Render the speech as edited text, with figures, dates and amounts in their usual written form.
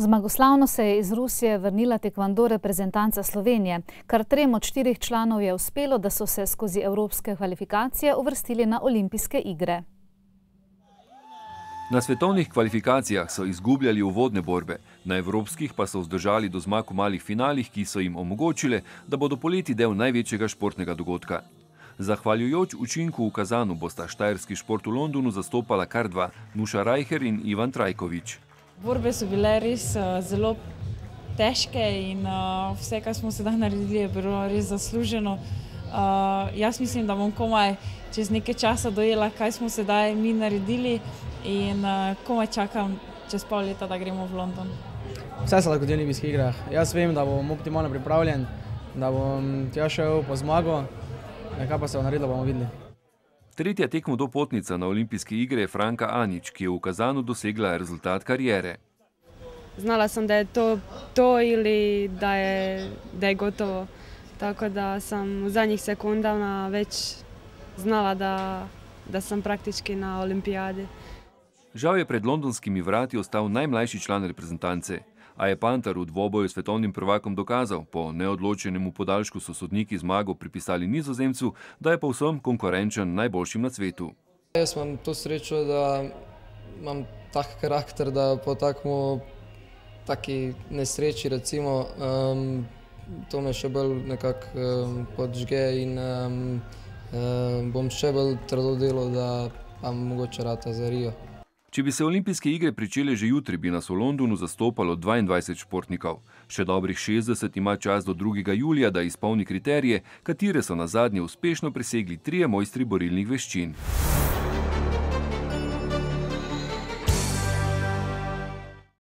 Zmagoslavno se je iz Rusije vrnila tekvando reprezentanca Slovenije. Kar 3 od 4 članov je uspelo, da so se skozi evropske kvalifikacije uvrstili na olimpijske igre. Na svetovnih kvalifikacijah so izgubljali uvodne borbe, na evropskih pa so vzdržali do zmag v malih finalih, ki so jim omogočile, da bodo poleti del največjega športnega dogodka. Zahvaljujoč učinku v Kazanu bosta štajerski šport v Londonu zastopala kar 2, Nuša Rajher in Ivan Trajkovič. Borbe so bile res zelo težke in vse, kar smo sedaj naredili, je bilo res zasluženo. Jaz mislim, da bom komaj čez nekaj časa dojela, kaj smo sedaj mi naredili in komaj čakam čez pol leta, da gremo v London. Vse se lahko v olimpijskih igrah. Jaz vem, da bom optimalno pripravljen, da bom tja šel po zmago, kaj pa se bo naredilo, bomo videli. Tretja tekmodopotnica na olimpijske igre je Franka Anić, ki je v Kazanu dosegla rezultat kariere. Znala sem, da je to ili da je gotovo. Tako da sam v zadnjih sekundama već znala da sam praktički na olimpijadi. Žal je pred londonskimi vrati ostal najmlajši član reprezentance, a je Pantar v dvoboju s svetovnim prvakom dokazal, po neodločenemu podaljšku so sodniki zmago pripisali Nizozemcu, da je povsem konkurenčen najboljšim na svetu. Jaz imam to srečo, da imam tak karakter, da po taki nesreči recimo to me še bolj nekako podžge in bom še bolj trdo delal, da pa mogoče rata za Rio. Če bi se olimpijske igre pričele že jutri, bi nas v Londonu zastopalo 22 športnikov. Še dobrih 60 ima čas do 2. julija, da izpolni kriterije, katere so nazadnje uspešno presegli 3 mojstri borilnih veščin.